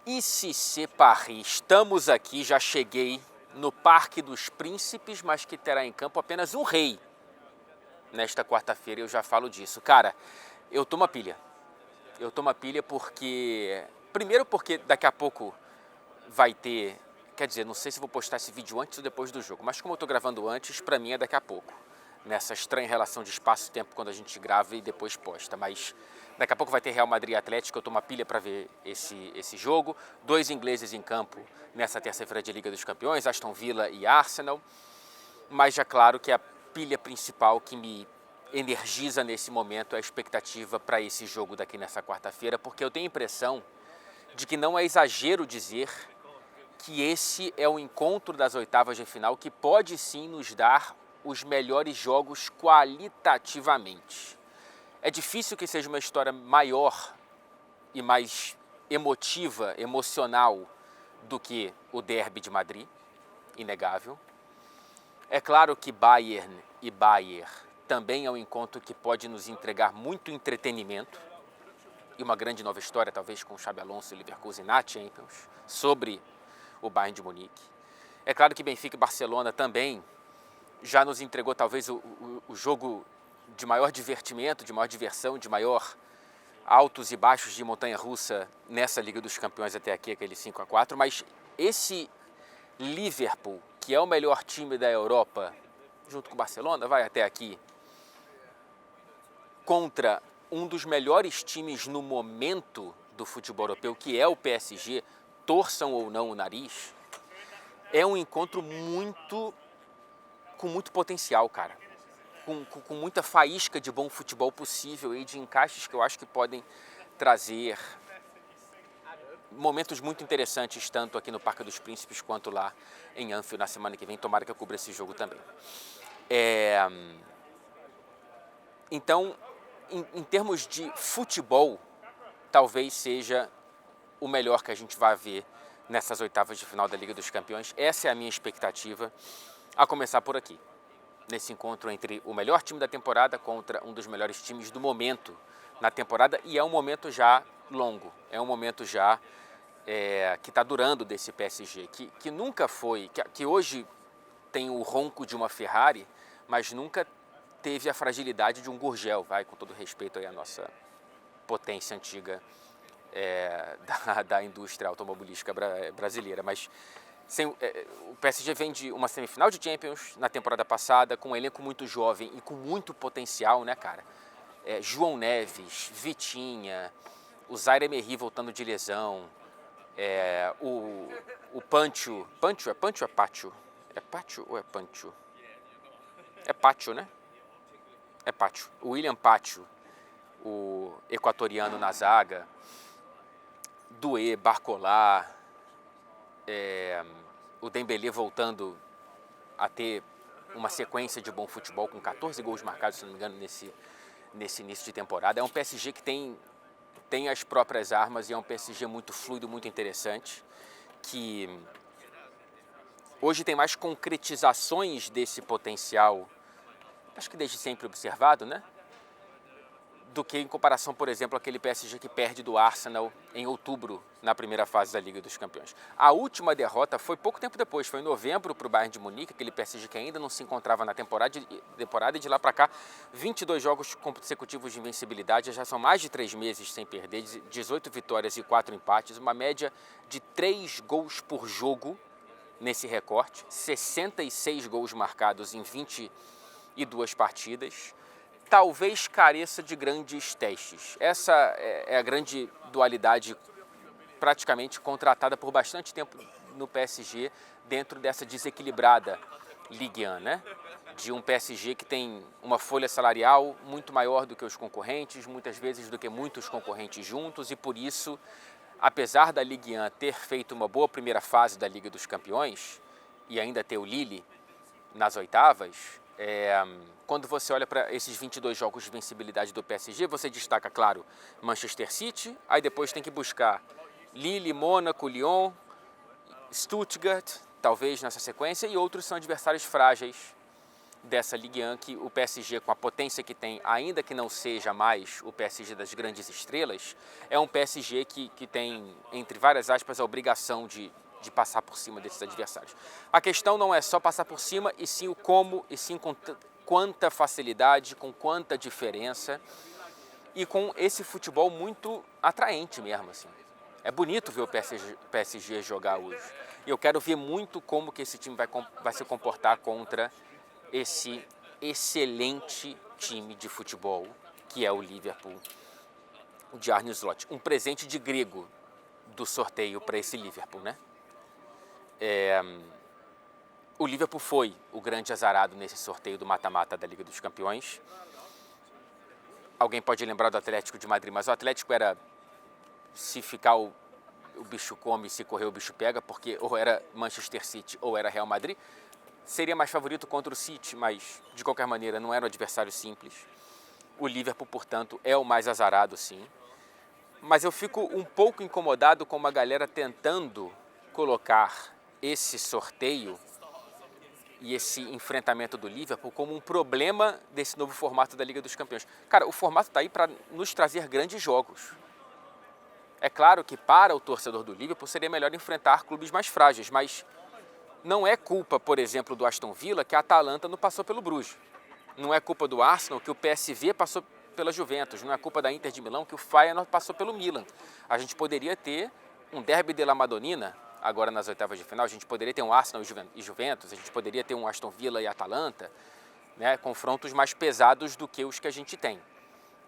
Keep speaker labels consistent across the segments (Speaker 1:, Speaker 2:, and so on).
Speaker 1: ICC Paris, estamos aqui, já cheguei no Parque dos Príncipes, mas que terá em campo apenas um rei nesta quarta-feira, eu já falo disso. Cara, eu tô uma pilha. Eu tô uma pilha porque... Primeiro porque daqui a pouco vai ter... Quer dizer, não sei se vou postar esse vídeo antes ou depois do jogo, mas como eu tô gravando antes, pra mim é daqui a pouco. Nessa estranha relação de espaço-tempo quando a gente grava e depois posta, mas... Daqui a pouco vai ter Real Madrid e Atlético, eu tô uma pilha para ver esse jogo. 2 ingleses em campo nessa terça-feira de Liga dos Campeões, Aston Villa e Arsenal. Mas já claro que a pilha principal que me energiza nesse momento é a expectativa para esse jogo daqui nessa quarta-feira, porque eu tenho a impressão de que não é exagero dizer que esse é o encontro das oitavas de final que pode sim nos dar os melhores jogos qualitativamente. É difícil que seja uma história maior e mais emotiva, emocional do que o Derby de Madrid, inegável. É claro que Bayern e Bayern também é um encontro que pode nos entregar muito entretenimento e uma grande nova história, talvez com Xabi Alonso e Leverkusen na Champions, sobre o Bayern de Munique. É claro que Benfica e Barcelona também já nos entregou talvez o jogo de maior divertimento, de maior diversão, de maior altos e baixos de montanha-russa nessa Liga dos Campeões até aqui, aquele 5-4, mas esse Liverpool, que é o melhor time da Europa, junto com o Barcelona, vai até aqui, contra um dos melhores times no momento do futebol europeu, que é o PSG, torçam ou não o nariz, é um encontro com muito potencial, cara. Com muita faísca de bom futebol possível e de encaixes que eu acho que podem trazer momentos muito interessantes, tanto aqui no Parque dos Príncipes quanto lá em Anfield na semana que vem. Tomara que eu cubra esse jogo também. Então, em termos de futebol, talvez seja o melhor que a gente vai ver nessas oitavas de final da Liga dos Campeões. Essa é a minha expectativa, a começar por aqui. Nesse encontro entre o melhor time da temporada contra um dos melhores times do momento na temporada, e é um momento já longo, é um momento já que está durando desse PSG, que nunca foi, que hoje tem o ronco de uma Ferrari, mas nunca teve a fragilidade de um Gurgel, com todo respeito aí à nossa potência antiga da indústria automobilística brasileira, mas... o PSG vem de uma semifinal de Champions na temporada passada, com um elenco muito jovem e com muito potencial, né, cara? João Neves, Vitinha, o Zaire-Emery voltando de lesão, o Pancho, é Pancho ou é Pacho? É Pacho ou é Pancho? É Pacho, né? É Pacho. O William Pacho, o equatoriano na zaga, Doué, Barcola, o Dembélé voltando a ter uma sequência de bom futebol com 14 gols marcados, se não me engano, nesse início de temporada. É um PSG que tem as próprias armas e é um PSG muito fluido, muito interessante, que hoje tem mais concretizações desse potencial, acho que desde sempre observado, né? Do que em comparação, por exemplo, aquele PSG que perde do Arsenal em outubro, na primeira fase da Liga dos Campeões. A última derrota foi pouco tempo depois, foi em novembro para o Bayern de Munique, aquele PSG que ainda não se encontrava na temporada e de lá para cá, 22 jogos consecutivos de invencibilidade, já são mais de 3 meses sem perder, 18 vitórias e 4 empates, uma média de 3 gols por jogo nesse recorte, 66 gols marcados em 22 partidas, talvez careça de grandes testes. Essa é a grande dualidade praticamente contratada por bastante tempo no PSG, dentro dessa desequilibrada Ligue 1, né? De um PSG que tem uma folha salarial muito maior do que os concorrentes, muitas vezes do que muitos concorrentes juntos, e por isso, apesar da Ligue 1 ter feito uma boa primeira fase da Liga dos Campeões, e ainda ter o Lille nas oitavas, quando você olha para esses 22 jogos de vencibilidade do PSG, você destaca, claro, Manchester City, aí depois tem que buscar Lille, Mônaco, Lyon, Stuttgart, talvez nessa sequência, e outros são adversários frágeis dessa Ligue 1 que o PSG, com a potência que tem, ainda que não seja mais o PSG das grandes estrelas, é um PSG que tem, entre várias aspas, a obrigação de passar por cima desses adversários. A questão não é só passar por cima, e sim o como, e sim com quanta facilidade, com quanta diferença e com esse futebol muito atraente mesmo, assim. É bonito ver o PSG jogar hoje. E eu quero ver muito como que esse time vai se comportar contra esse excelente time de futebol que é o Liverpool de Arne Slot. Um presente de grego do sorteio para esse Liverpool, né? O Liverpool foi o grande azarado nesse sorteio do mata-mata da Liga dos Campeões. Alguém pode lembrar do Atlético de Madrid, mas o Atlético era, se ficar o bicho come, se correr o bicho pega, porque ou era Manchester City ou era Real Madrid. Seria mais favorito contra o City, mas de qualquer maneira não era um adversário simples. O Liverpool, portanto, é o mais azarado, sim. Mas eu fico um pouco incomodado com uma galera tentando colocar esse sorteio e esse enfrentamento do Liverpool como um problema desse novo formato da Liga dos Campeões. Cara, o formato está aí para nos trazer grandes jogos. É claro que para o torcedor do Liverpool seria melhor enfrentar clubes mais frágeis, mas não é culpa, por exemplo, do Aston Villa que a Atalanta não passou pelo Bruges. Não é culpa do Arsenal que o PSV passou pela Juventus. Não é culpa da Inter de Milão que o Feyenoord passou pelo Milan. A gente poderia ter um derby della Madonnina agora nas oitavas de final. A gente poderia ter um Arsenal e Juventus. A gente poderia ter um Aston Villa e Atalanta, né? Confrontos mais pesados do que os que a gente tem.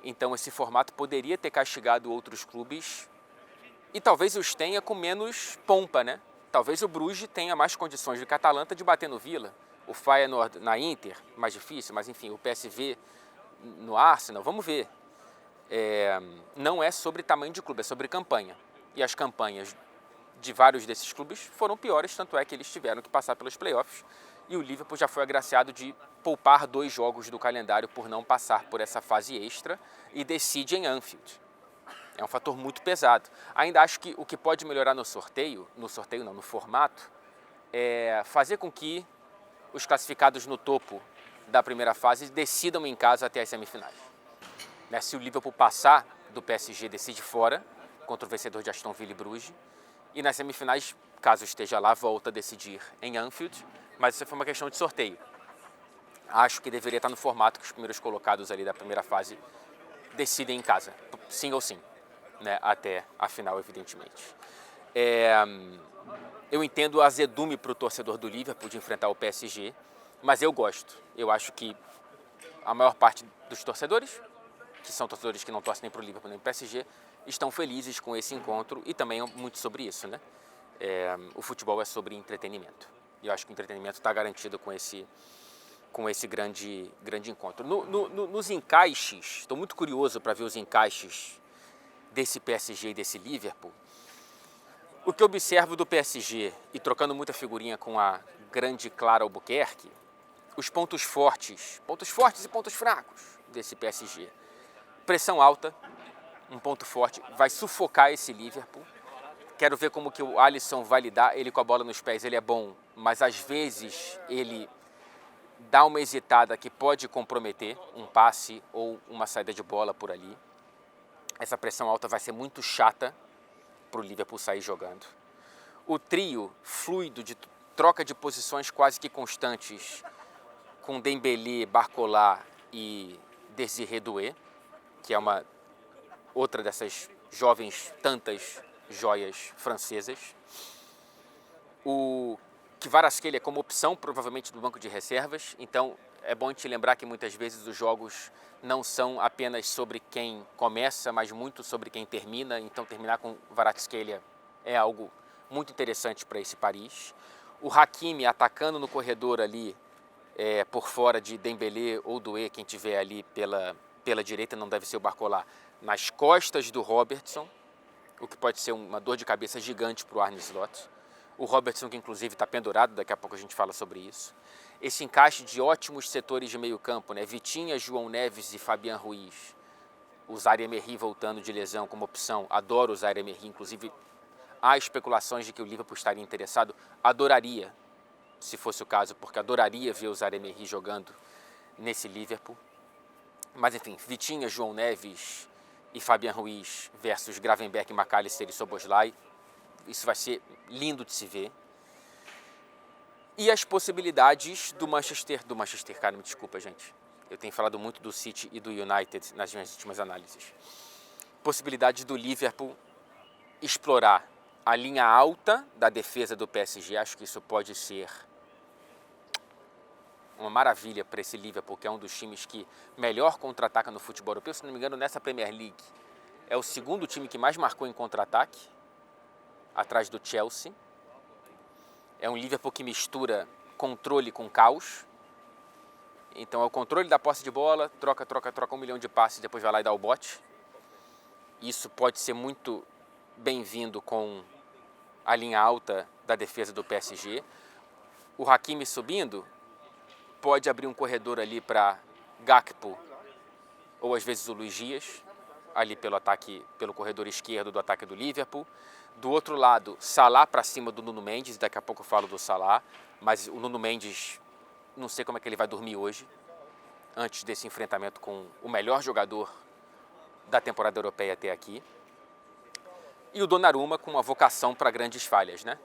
Speaker 1: Então esse formato poderia ter castigado outros clubes e talvez os tenha com menos pompa, né? Talvez o Bruges tenha mais condições do que a Atalanta de bater no Villa. O Feyenoord na Inter, mais difícil, mas enfim, o PSV no Arsenal, vamos ver. Não é sobre tamanho de clube, é sobre campanha. E as campanhas de vários desses clubes foram piores, tanto é que eles tiveram que passar pelos playoffs. E o Liverpool já foi agraciado de poupar 2 jogos do calendário por não passar por essa fase extra e decide em Anfield. É um fator muito pesado. Ainda acho que o que pode melhorar no formato, é fazer com que os classificados no topo da primeira fase decidam em casa até as semifinais. Né? Se o Liverpool passar do PSG, decide fora, contra o vencedor de Aston Villa e Bruges. E nas semifinais, caso esteja lá, volta a decidir em Anfield. Mas isso foi uma questão de sorteio. Acho que deveria estar no formato que os primeiros colocados ali da primeira fase decidem em casa, sim ou sim. Né, até a final, evidentemente. Eu entendo o azedume para o torcedor do Liverpool de enfrentar o PSG, mas eu gosto. Eu acho que a maior parte dos torcedores, que são torcedores que não torcem nem para o Liverpool nem para o PSG, estão felizes com esse encontro e também é muito sobre isso, né? O futebol é sobre entretenimento. E eu acho que o entretenimento está garantido com esse grande encontro. Nos encaixes, estou muito curioso para ver os encaixes desse PSG e desse Liverpool. O que eu observo do PSG, e trocando muita figurinha com a grande Clara Albuquerque, os pontos fortes e pontos fracos desse PSG. Pressão alta, um ponto forte, vai sufocar esse Liverpool. Quero ver como que o Alisson vai lidar. Ele com a bola nos pés, ele é bom, mas às vezes ele dá uma hesitada que pode comprometer um passe ou uma saída de bola por ali. Essa pressão alta vai ser muito chata para o Liverpool sair jogando. O trio fluido de troca de posições quase que constantes com Dembélé, Barcola e Désiré Doué, que é uma outra dessas jovens tantas joias francesas. O Kvaratskhelia como opção provavelmente do banco de reservas, então é bom te lembrar que muitas vezes os jogos não são apenas sobre quem começa, mas muito sobre quem termina. Então terminar com Kvaratskhelia é algo muito interessante para esse Paris. O Hakimi atacando no corredor ali, por fora de Dembélé ou Doué, quem tiver ali pela direita, não deve ser o Barcola, nas costas do Robertson, o que pode ser uma dor de cabeça gigante para o Arne Slot. O Robertson, que inclusive está pendurado, daqui a pouco a gente fala sobre isso. Esse encaixe de ótimos setores de meio campo, né? Vitinha, João Neves e Fabian Ruiz. O Zaire-Emery voltando de lesão como opção. Adoro o Zaire-Emery, inclusive há especulações de que o Liverpool estaria interessado. Adoraria se fosse o caso, porque adoraria ver o Zaire-Emery jogando nesse Liverpool. Mas enfim, Vitinha, João Neves e Fabian Ruiz versus Gravenberch, McAllister e Szoboszlai. Isso vai ser lindo de se ver. E as possibilidades do Manchester, cara, me desculpa, gente. Eu tenho falado muito do City e do United nas minhas últimas análises. Possibilidades do Liverpool explorar a linha alta da defesa do PSG. Acho que isso pode ser uma maravilha para esse Liverpool, que é um dos times que melhor contra-ataca no futebol europeu. Se não me engano, nessa Premier League é o segundo time que mais marcou em contra-ataque, atrás do Chelsea. É um Liverpool que mistura controle com caos. Então é o controle da posse de bola, troca 1 milhão de passes, depois vai lá e dá o bote. Isso pode ser muito bem-vindo com a linha alta da defesa do PSG. O Hakimi subindo pode abrir um corredor ali para Gakpo ou às vezes o Luis Dias, ali pelo corredor esquerdo do ataque do Liverpool. Do outro lado, Salah para cima do Nuno Mendes, daqui a pouco eu falo do Salah, mas o Nuno Mendes, não sei como é que ele vai dormir hoje, antes desse enfrentamento com o melhor jogador da temporada europeia até aqui. E o Donnarumma com uma vocação para grandes falhas, né?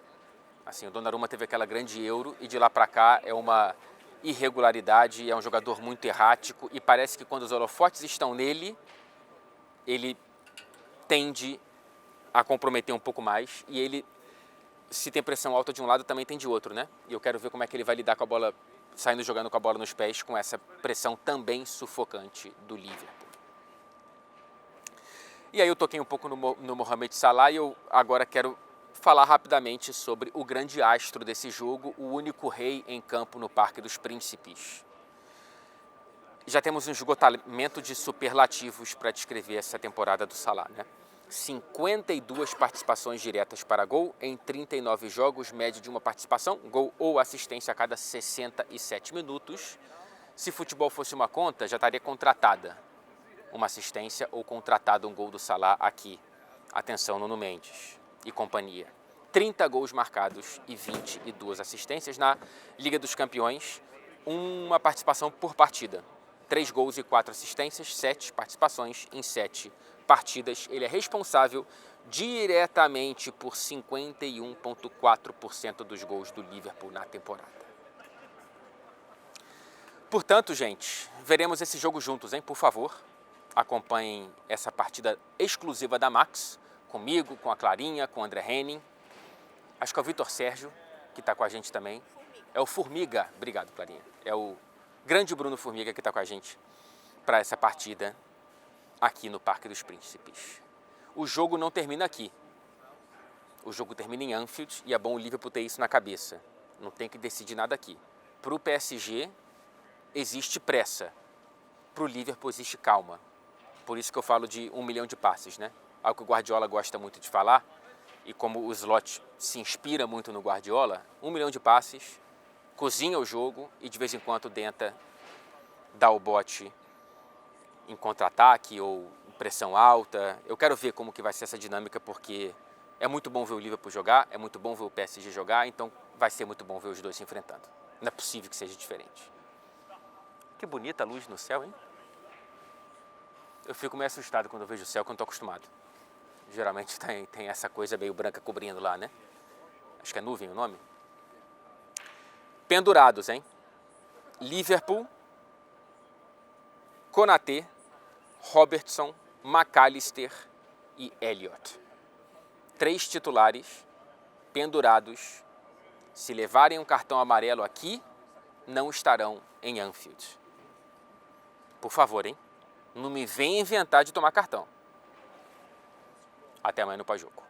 Speaker 1: Assim, o Donnarumma teve aquela grande Euro e de lá para cá é uma irregularidade, é um jogador muito errático e parece que quando os holofotes estão nele, ele tende a comprometer um pouco mais e ele, se tem pressão alta de um lado, também tem de outro, né? E eu quero ver como é que ele vai lidar com a bola, saindo jogando com a bola nos pés, com essa pressão também sufocante do Liverpool. E aí eu toquei um pouco no Mohamed Salah e eu agora quero falar rapidamente sobre o grande astro desse jogo, o único rei em campo no Parque dos Príncipes. Já temos um esgotamento de superlativos para descrever essa temporada do Salah, né? 52 participações diretas para gol em 39 jogos, média de uma participação, gol ou assistência a cada 67 minutos. Se futebol fosse uma conta, já estaria contratada uma assistência ou contratado um gol do Salah aqui. Atenção, Nuno Mendes e companhia. 30 gols marcados e 22 assistências. Na Liga dos Campeões, uma participação por partida. 3 gols e 4 assistências, 7 participações em 7 partidas. Ele é responsável diretamente por 51,4% dos gols do Liverpool na temporada. Portanto, gente, veremos esse jogo juntos, hein? Por favor, acompanhem essa partida exclusiva da Max, comigo, com a Clarinha, com o André Henning. Acho que é o Vitor Sérgio, que está com a gente também. É o Formiga, obrigado, Clarinha. É o grande Bruno Formiga que está com a gente para essa partida aqui no Parque dos Príncipes. O jogo não termina aqui. O jogo termina em Anfield e é bom o Liverpool ter isso na cabeça. Não tem que decidir nada aqui. Para o PSG existe pressa. Para o Liverpool existe calma. Por isso que eu falo de 1 milhão de passes, né? Algo que o Guardiola gosta muito de falar. E como o Slot se inspira muito no Guardiola, 1 milhão de passes, cozinha o jogo e de vez em quando tenta dar o bote em contra-ataque ou em pressão alta. Eu quero ver como que vai ser essa dinâmica, porque é muito bom ver o Liverpool jogar, é muito bom ver o PSG jogar, então vai ser muito bom ver os dois se enfrentando. Não é possível que seja diferente. Que bonita a luz no céu, hein? Eu fico meio assustado quando eu vejo o céu, quando estou acostumado. Geralmente tem essa coisa meio branca cobrindo lá, né? Acho que é nuvem o nome. Pendurados, hein? Liverpool, Konaté, Robertson, McAllister e Elliott. 3 titulares pendurados. Se levarem um cartão amarelo aqui, não estarão em Anfield. Por favor, hein? Não me venha inventar de tomar cartão. Até amanhã no pós-jogo.